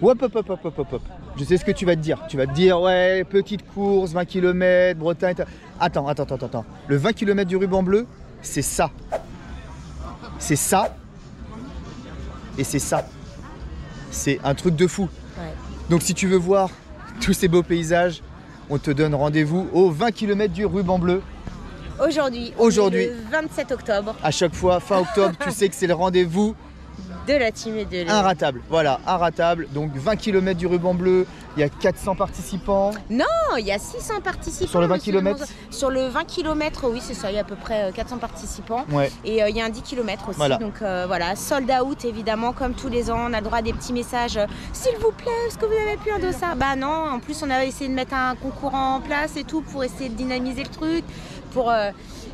Hop, hop, hop, hop, hop, hop, hop. Je sais ce que tu vas te dire. Tu vas te dire, ouais, petite course, 20 km, Bretagne. Attends. Le 20 km du ruban bleu, c'est ça. C'est ça. Et c'est ça. C'est un truc de fou. Ouais. Donc si tu veux voir tous ces beaux paysages, on te donne rendez-vous au 20 km du ruban bleu. Aujourd'hui, le 27 octobre. À chaque fois, fin octobre, tu sais que c'est le rendez-vous de la team et de inratable. Voilà, inratable. Donc 20 km du ruban bleu, il y a 400 participants. Non, il y a 600 participants. Sur le 20 km Sur le 20 km, oui, c'est ça, il y a à peu près 400 participants. Ouais. Et il y a un 10 km aussi. Voilà. Donc voilà, sold out évidemment, comme tous les ans. On a le droit à des petits messages. S'il vous plaît, est-ce que vous avez pu un dossard? Bah non, en plus on a essayé de mettre un concours en place et tout pour essayer de dynamiser le truc.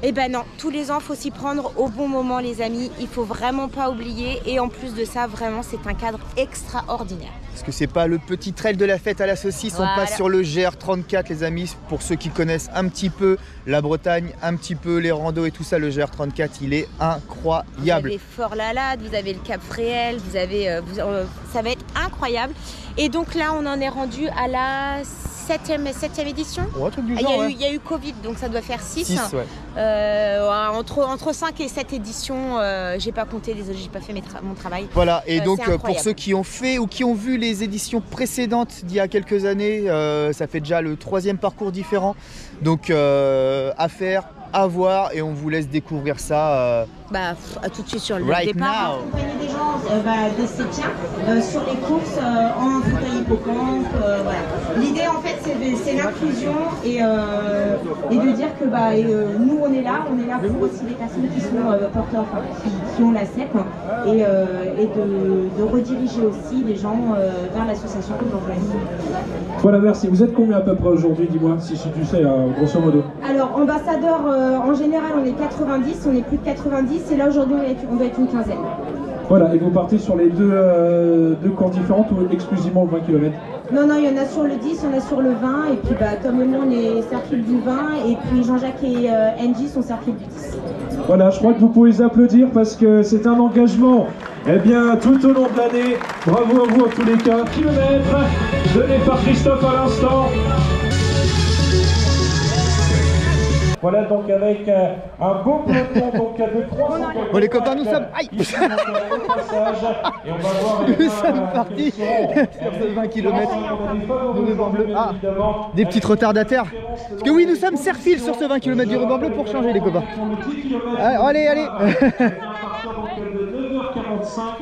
Eh ben non, tous les ans, il faut s'y prendre au bon moment, les amis. Il faut vraiment pas oublier. Et en plus de ça, vraiment, c'est un cadre extraordinaire. Parce que c'est pas le petit trail de la fête à la saucisse, voilà. On passe sur le GR34, les amis. Pour ceux qui connaissent un petit peu la Bretagne, un petit peu les randos et tout ça, le GR34, il est incroyable. Vous avez Fort-la-Lade, vous avez le Cap Fréhel, vous avez, ça va être incroyable. Et donc là, on en est rendu à la 7e édition. Ouais, truc du genre, il y a eu Covid, donc ça doit faire 6. 6, ouais. Entre 5 et 7 éditions, j'ai pas compté, désolé, j'ai pas fait mon travail. Voilà, et donc pour ceux qui ont fait ou qui ont vu les éditions précédentes d'il y a quelques années, ça fait déjà le 3e parcours différent. Donc à faire, à voir, et on vous laisse découvrir ça. À tout de suite sur le right départ. now. Accompagner des gens, des Sétiens sur les courses en fauteuil hippocampe. Voilà. L'idée en fait c'est l'inclusion et de dire que nous on est là pour aussi les personnes qui sont porteurs, qui ont la CEP et de rediriger aussi les gens vers l'association que j'organise. Voilà, merci. Vous êtes combien à peu près aujourd'hui, dis-moi, si tu sais, grosso modo? Alors ambassadeurs, en général on est 90, on est plus de 90. Et là aujourd'hui on doit être une quinzaine. Voilà, et vous partez sur les deux camps différents ou exclusivement le 20 km? Non, il y en a sur le 10, il y en a sur le 20, et puis Tom et moi on est cercle du 20, et puis Jean-Jacques et Angie sont cercle du 10. Voilà, je crois que vous pouvez les applaudir parce que c'est un engagement, tout au long de l'année. Bravo à vous en tous les cas. Kilomètres donné par Christophe à l'instant. Voilà, donc avec un beau peloton donc de 300. Bon les copains, nous sommes... Aïe et on va voir nous sommes partis sur ce 20 km du ruban bleu. Ah, des petites retardataires. Parce que oui, nous sommes Serfil sur ce 20 km du ruban bleu pour changer les copains. Allez.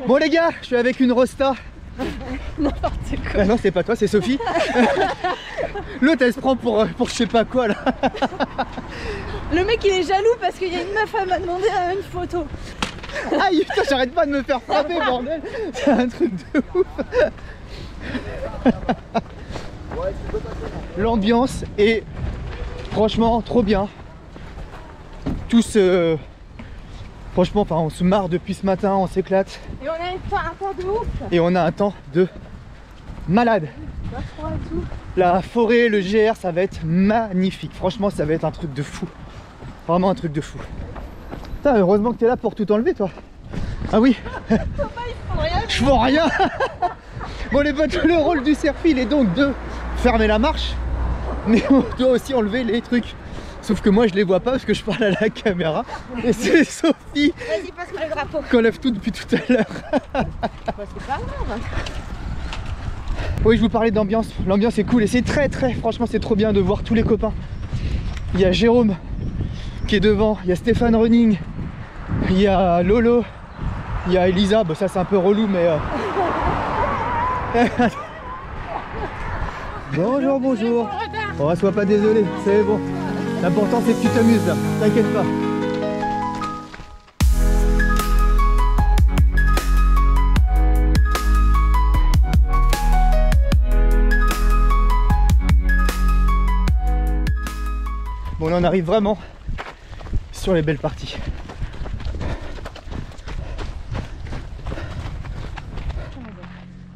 Bon les gars, je suis avec une Rosta. N'importe quoi. Ah non, c'est pas toi, c'est Sophie. L'autre elle se prend pour je sais pas quoi là. Le mec il est jaloux parce qu'il y a une meuf à m'a demandé une photo. Aïe putain, j'arrête pas de me faire frapper bordel. C'est un truc de ouf. L'ambiance est franchement trop bien. Tous franchement, on se marre depuis ce matin, on s'éclate. Et on a un temps de ouf. Et on a un temps de malade. La forêt, le GR, ça va être magnifique. Franchement, ça va être un truc de fou. Vraiment un truc de fou. Putain, heureusement que t'es là pour tout enlever, toi. Ah oui. Je vois rien. Bon les potes, le rôle du Serfil est donc de fermer la marche, mais on doit aussi enlever les trucs. Sauf que moi je les vois pas parce que je parle à la caméra. Et c'est Sophie. Vas-y, passe-moi le drapeau. Qu'on lève tout depuis tout à l'heure. C'est pas grave. Oui, je vous parlais d'ambiance. L'ambiance est cool et c'est très franchement c'est trop bien de voir tous les copains. Il y a Jérôme qui est devant, il y a Stéphane Running, il y a Lolo, il y a Elisa. Bon ça c'est un peu relou mais bonjour. Oh, sois pas désolé, c'est bon. L'important c'est que tu t'amuses là, t'inquiète pas. Bon là on arrive vraiment sur les belles parties.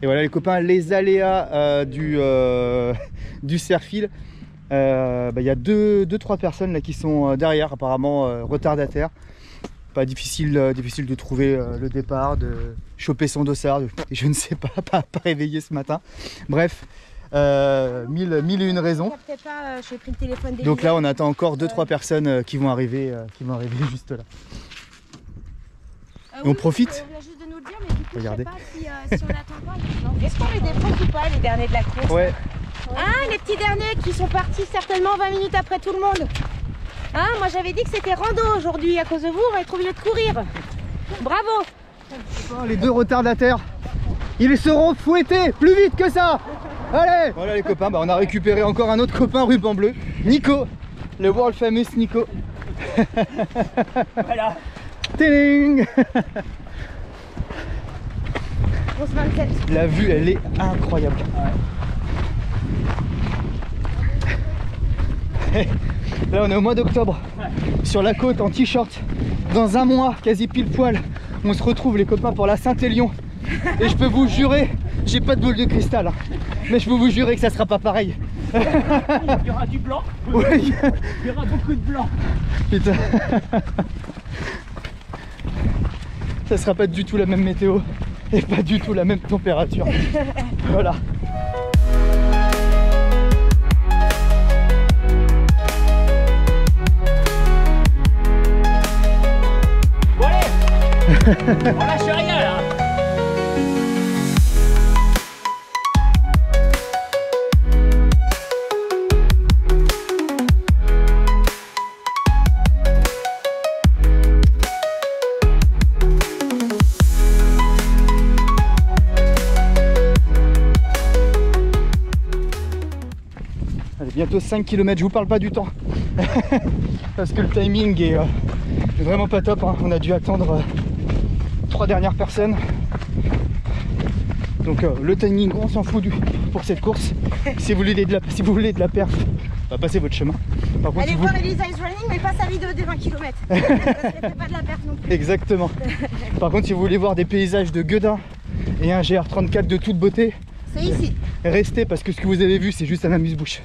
Et voilà les copains, les aléas du Serfil. Il y a 2-3 personnes là qui sont derrière apparemment retardataires. pas difficile de trouver le départ, de choper son dossard, je ne sais pas réveillé ce matin. Bref, mille et une raisons. J'ai pris le téléphone des Donc là on attend encore 2-3 personnes qui vont arriver juste là. Et on profite. On vient juste de nous le dire, mais du coup, regardez. Je sais pas si on attend pas. Est-ce qu'on les défonce ou pas, les derniers de la course? Ouais. Ah, les petits derniers qui sont partis certainement 20 minutes après tout le monde. Hein, moi j'avais dit que c'était rando aujourd'hui. À cause de vous, on va être obligé de courir. Bravo. Les deux retardataires, ils seront fouettés plus vite que ça. Allez. Voilà les copains, on a récupéré encore un autre copain ruban bleu, Nico, le world famous Nico. Voilà. Ting. Grosse 27. La vue, elle est incroyable. Là on est au mois d'octobre, sur la côte en t-shirt, dans un mois, quasi pile poil, on se retrouve les copains pour la Saint-Élion. Et je peux vous jurer, j'ai pas de boule de cristal, hein, mais je peux vous jurer que ça sera pas pareil. Il y aura du blanc. Oui. Il y aura beaucoup de blanc. Putain. Ça sera pas du tout la même météo et pas du tout la même température. Voilà. On lâche rien là. Allez, bientôt 5 km, je vous parle pas du temps. Parce que le timing est vraiment pas top, hein. On a dû attendre 3 dernières personnes. Donc le timing, on s'en fout pour cette course. Si vous voulez de la perf, passez votre chemin. Par contre, Allez voir Elisa is running, mais pas sa vidéo des 20 km. Parce qu'elle fait pas de la perf non plus. Exactement. Par contre, si vous voulez voir des paysages de gueudin et un GR34 de toute beauté, c'est ici. Restez parce que ce que vous avez vu, c'est juste un amuse-bouche.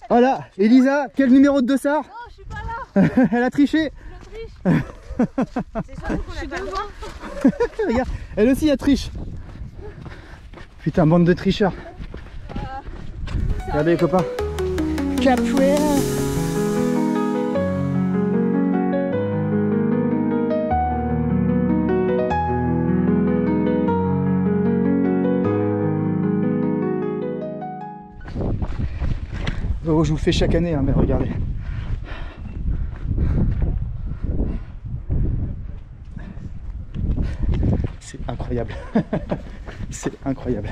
Voilà, Elisa, quel numéro de dossard? Non, je suis pas là. Elle a triché. Je triche. C'est surtout qu'on a pas le droit. Regarde, elle aussi elle triche. Putain, bande de tricheurs. Regardez les copains. Capoeira. Oh, je vous le fais chaque année, hein, mais regardez. C'est incroyable. C'est incroyable.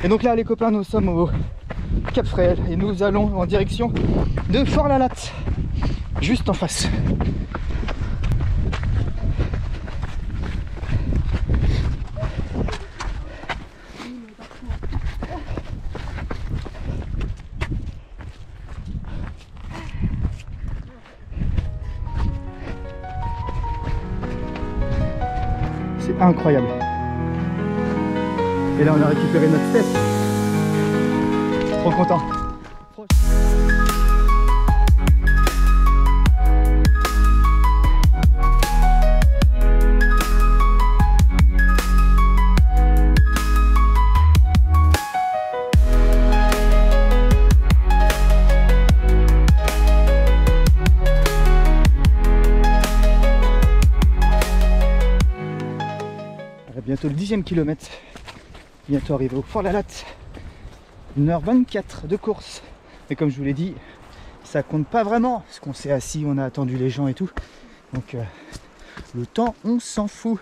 Et donc là les copains, nous sommes au Cap Fréhel et nous allons en direction de Fort-la-Latte, juste en face. C'est incroyable. Et là on a récupéré notre step. Trop content. Bientôt le 10e kilomètre, bientôt arrivé au Fort-la-Latte, 1h24 de course. Mais comme je vous l'ai dit, ça compte pas vraiment, parce qu'on s'est assis, on a attendu les gens et tout. Donc le temps, on s'en fout.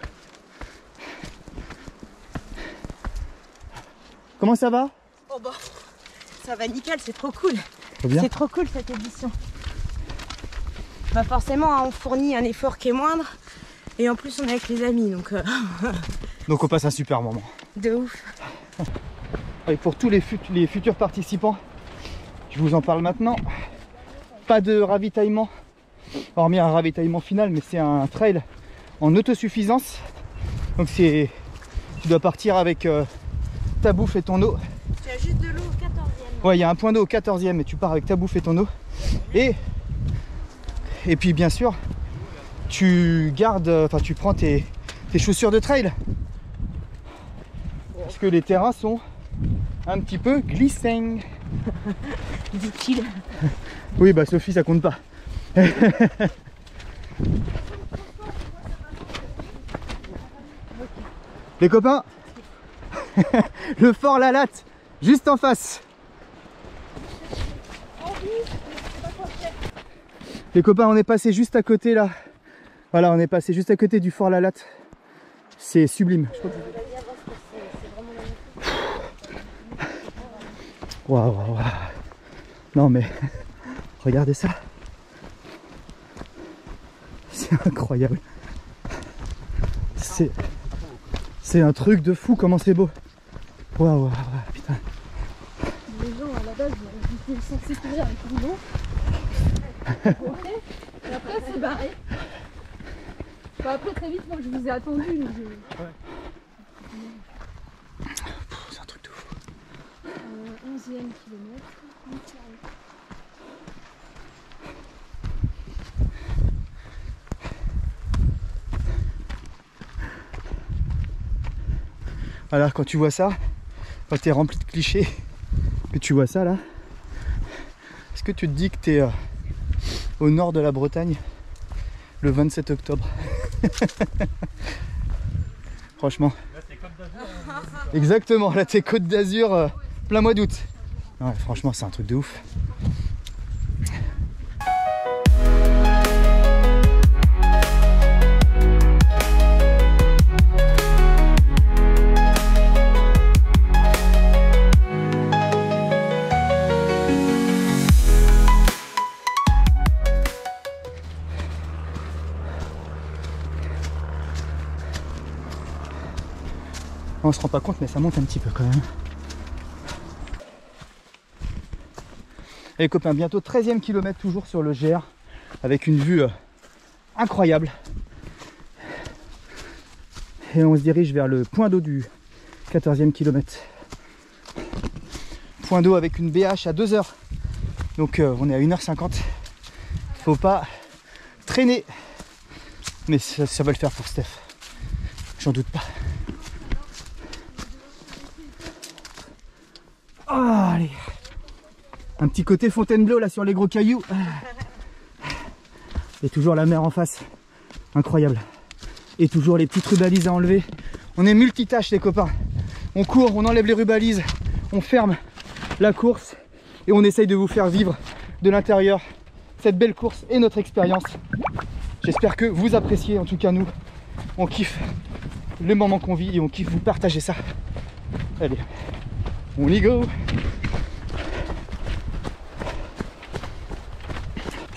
Comment ça va? Oh bah, ça va nickel, c'est trop cool. Bien. C'est trop cool cette édition. Bah forcément, on fournit un effort qui est moindre. Et en plus, on est avec les amis, donc... Donc on passe un super moment. De ouf. Et pour tous les futurs participants, je vous en parle maintenant. Pas de ravitaillement hormis un ravitaillement final, mais c'est un trail en autosuffisance. Donc tu dois partir avec ta bouffe et ton eau. Tu as juste de l'eau au 14e. Ouais, il y a un point d'eau au 14e et tu pars avec ta bouffe et ton eau. Et puis bien sûr, tu prends tes chaussures de trail. Parce que les terrains sont un petit peu glissants. Dit-il. Oui, bah Sophie, ça compte pas. Les copains, le fort La Latte, juste en face. Les copains, on est passé juste à côté là. Voilà, on est passé juste à côté du fort La Latte. C'est sublime. Waouh, waouh, waouh. Non mais, regardez ça. C'est incroyable. C'est un truc de fou comment c'est beau. Waouh, waouh, waouh, putain. Les gens à la base ils étaient censés courir avec une eau. Et après c'est barré. Bah, après très vite moi je vous ai attendu. C'est un truc de fou. 11e kilomètre. Alors quand tu vois ça, quand tu es rempli de clichés, que tu vois ça là, est-ce que tu te dis que tu es au nord de la Bretagne le 27 octobre? Franchement. Là, c'est Côte d'Azur. Exactement, là t'es Côte d'Azur plein mois d'août. Ouais, franchement c'est un truc de ouf. On se rend pas compte mais ça monte un petit peu quand même. Et les copains, bientôt 13e kilomètre toujours sur le GR avec une vue incroyable. Et on se dirige vers le point d'eau du 14e kilomètre. Point d'eau avec une BH à 2 heures. Donc on est à 1h50. Faut pas traîner. Mais ça va le faire pour Steph. J'en doute pas. Oh, allez. Un petit côté Fontainebleau là sur les gros cailloux. Et toujours la mer en face. Incroyable. Et toujours les petites rubalises à enlever. On est multitâches les copains. On court, on enlève les rubalises, on ferme la course et on essaye de vous faire vivre de l'intérieur cette belle course et notre expérience. J'espère que vous appréciez, en tout cas nous, on kiffe les moments qu'on vit et on kiffe vous partager ça. Allez, on y go.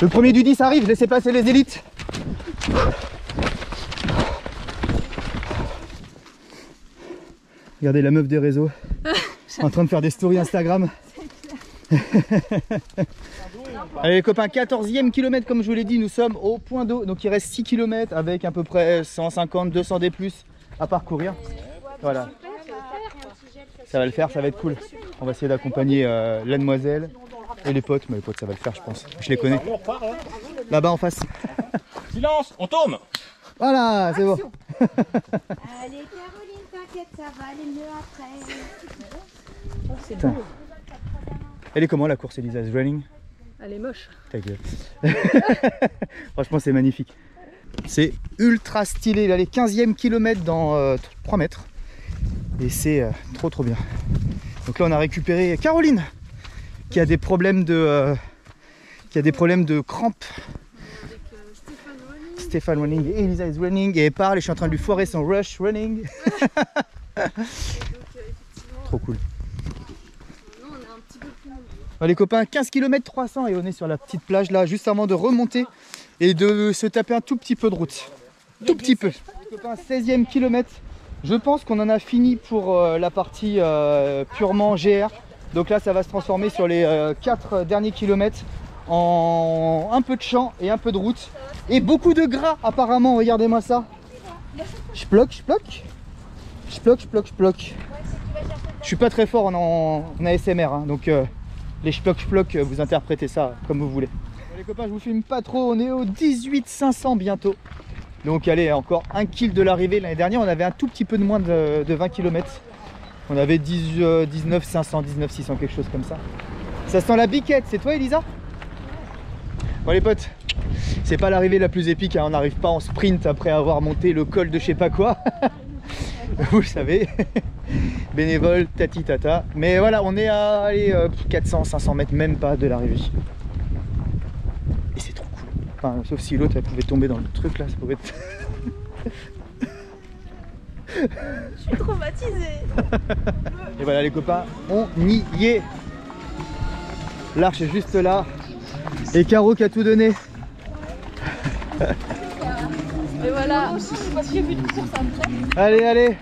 Le premier du 10 arrive, laissez passer les élites. Regardez la meuf des réseaux en train de faire des stories Instagram. Allez les copains, 14e kilomètre comme je vous l'ai dit, nous sommes au point d'eau. Donc il reste 6 km avec à peu près 150, 200 des plus à parcourir. Voilà. Ça va le faire, ça va être cool. On va essayer d'accompagner la demoiselle et les potes. Mais les potes ça va le faire je pense, je les connais. Là-bas en face. Silence, on tourne. Voilà, c'est bon. Allez Caroline, t'inquiète, ça va aller mieux après. Oh, c'est beau. Elle est comment la course Elisa's Running? Elle est moche. Ta gueule. Franchement c'est magnifique. C'est ultra stylé. Là les 15e kilomètre dans 3 mètres. Et c'est trop bien. Donc là on a récupéré Caroline qui a des problèmes de crampes. Stéphane Running et Elisa is running et elle parle et je suis en train de lui foirer son rush running. Trop cool. Non, on est un petit peu plus nombreux. Les copains, 15 km 300 et on est sur la petite plage là juste avant de remonter et de se taper un tout petit peu de route. Tout petit peu. Les copains, 16e kilomètre. Je pense qu'on en a fini pour la partie purement GR. Donc là ça va se transformer sur les 4 derniers kilomètres en un peu de champ et un peu de route. Et beaucoup de gras apparemment, regardez-moi ça. Je bloque. Je suis pas très fort en ASMR, hein, donc les shploc, vous interprétez ça comme vous voulez. Bon, les copains, je vous filme pas trop, on est au 18 500 bientôt. Donc allez, encore 1 kill de l'arrivée. L'année dernière, on avait un tout petit peu de moins de 20 km. On avait 19 500, 19 600, quelque chose comme ça. Ça sent la biquette, c'est toi Elisa? Bon les potes, c'est pas l'arrivée la plus épique, hein. On n'arrive pas en sprint après avoir monté le col de je sais pas quoi. Vous le savez, bénévole, tati tata. Mais voilà, on est à 400, 500 mètres, même pas de l'arrivée. Et c'est trop cool. Enfin, sauf si l'autre elle pouvait tomber dans le truc là, ça pouvait être... Je suis traumatisée. Et voilà les copains, on y est. L'arche est juste là. Et Caro qui a tout donné. Et voilà, parce qu'il y a eu une course après. Allez.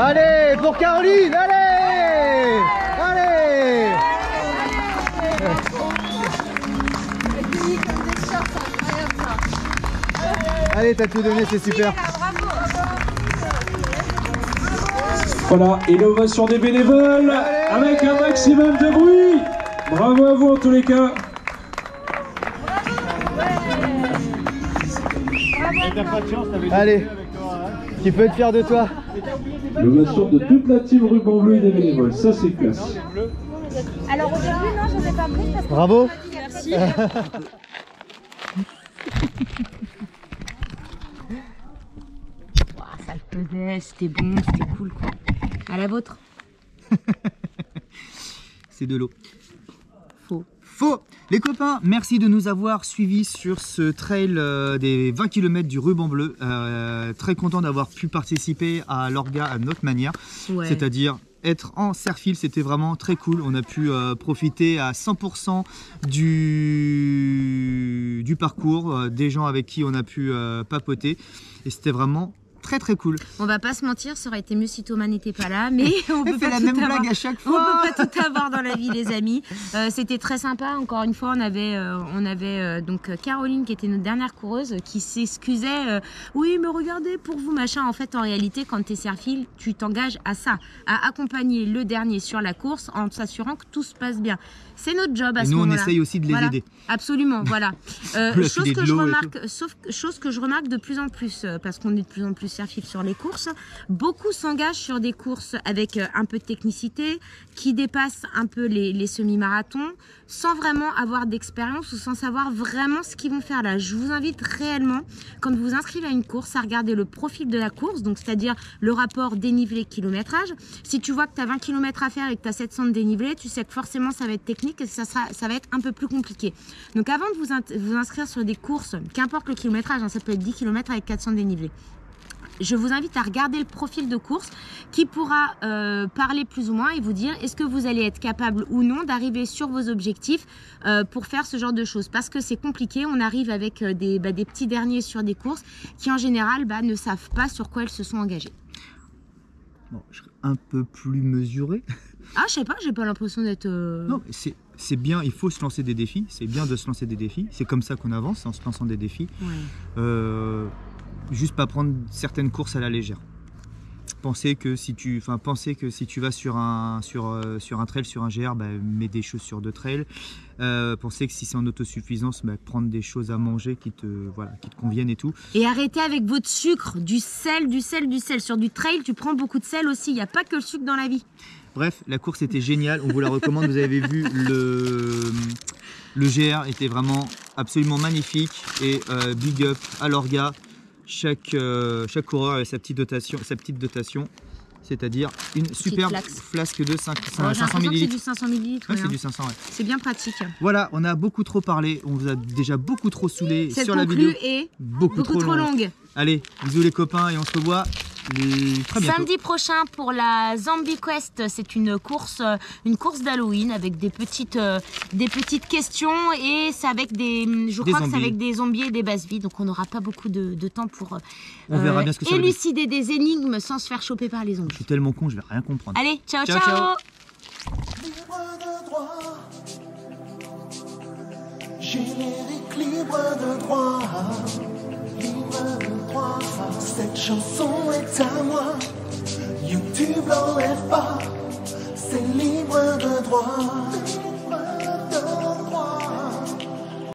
Allez, pour Caroline, allez. Allez, t'as tout donné, c'est super. Voilà, et l'ovation des bénévoles avec un maximum de bruit. Bravo à vous en tous les cas. Allez, tu peux être fier de toi. L'ovation de toute la team Ruban Bleu et des bénévoles, ça c'est classe. Alors au début, non, je n'en ai pas pris parce que... Bravo. Merci. Ça le pesait, c'était bon, c'était cool quoi. À la vôtre. C'est de l'eau. Faux. Les copains, merci de nous avoir suivis sur ce trail des 20 km du Ruban Bleu. Très content d'avoir pu participer à l'orga à notre manière. Ouais. C'est-à-dire être en serre-file, c'était vraiment très cool. On a pu profiter à 100% du parcours, des gens avec qui on a pu papoter. Et c'était vraiment très cool. On va pas se mentir, ça aurait été mieux si Thomas n'était pas là, mais on peut pas la tout même avoir. blague à chaque On fois. peut pas tout avoir dans la vie, les amis. C'était très sympa. Encore une fois, on avait donc Caroline qui était notre dernière coureuse qui s'excusait. Oui, mais regardez, pour vous machin. En fait, en réalité, quand tu es serre-file, tu t'engages à ça, à accompagner le dernier sur la course en s'assurant que tout se passe bien. C'est notre job à ce moment-là. Et nous, on essaye aussi de les aider. Absolument, voilà. Chose que je remarque de plus en plus, parce qu'on est de plus en plus serre-file sur les courses, beaucoup s'engagent sur des courses avec un peu de technicité, qui dépassent un peu les semi-marathons, sans vraiment avoir d'expérience ou sans savoir vraiment ce qu'ils vont faire là. Je vous invite réellement, quand vous vous inscrivez à une course, à regarder le profil de la course, donc c'est-à-dire le rapport dénivelé-kilométrage. Si tu vois que tu as 20 km à faire et que tu as 700 de dénivelé, tu sais que forcément ça va être technique et ça va être un peu plus compliqué. Donc avant de vous inscrire sur des courses, qu'importe le kilométrage, hein, ça peut être 10 km avec 400 de dénivelé, je vous invite à regarder le profil de course qui pourra parler plus ou moins et vous dire est-ce que vous allez être capable ou non d'arriver sur vos objectifs pour faire ce genre de choses. Parce que c'est compliqué, on arrive avec des petits derniers sur des courses qui en général ne savent pas sur quoi elles se sont engagées. Bon, je serais un peu plus mesuré. Ah, je sais pas, j'ai pas l'impression d'être... Non, c'est bien, il faut se lancer des défis. C'est bien de se lancer des défis. C'est comme ça qu'on avance, en se lançant des défis. Ouais. Juste pas prendre certaines courses à la légère. Penser que si tu vas sur un trail, sur un GR, mets des chaussures de trail. Penser que si c'est en autosuffisance, prendre des choses à manger qui te conviennent et tout. Et arrêtez avec votre sucre, du sel. Sur du trail, tu prends beaucoup de sel aussi. Il n'y a pas que le sucre dans la vie. Bref, la course était géniale. On vous la recommande. Vous avez vu le GR était vraiment absolument magnifique. Et big up à l'orga. Chaque coureur a sa petite dotation, c'est-à-dire une superbe flasque de 500 ml. C'est du 500 ml. Ouais, c'est du 500, ouais. C'est bien pratique. Voilà, on a beaucoup trop parlé, on vous a déjà beaucoup trop saoulé Cette sur la vidéo. est beaucoup trop longue. Allez, bisous les copains et on se revoit très bientôt. Samedi prochain pour la Zombie Quest, c'est une course d'Halloween avec des petites questions et c'est avec je crois que c'est avec des zombies et des bases-vies, donc on n'aura pas beaucoup de temps pour on verra bien ce que ça élucider des énigmes sans se faire choper par les zombies. Je suis tellement con, je vais rien comprendre. Allez, ciao. Générique libre de droit, libre de droit. Cette chanson est à moi, YouTube l'enlève pas, c'est libre de droit.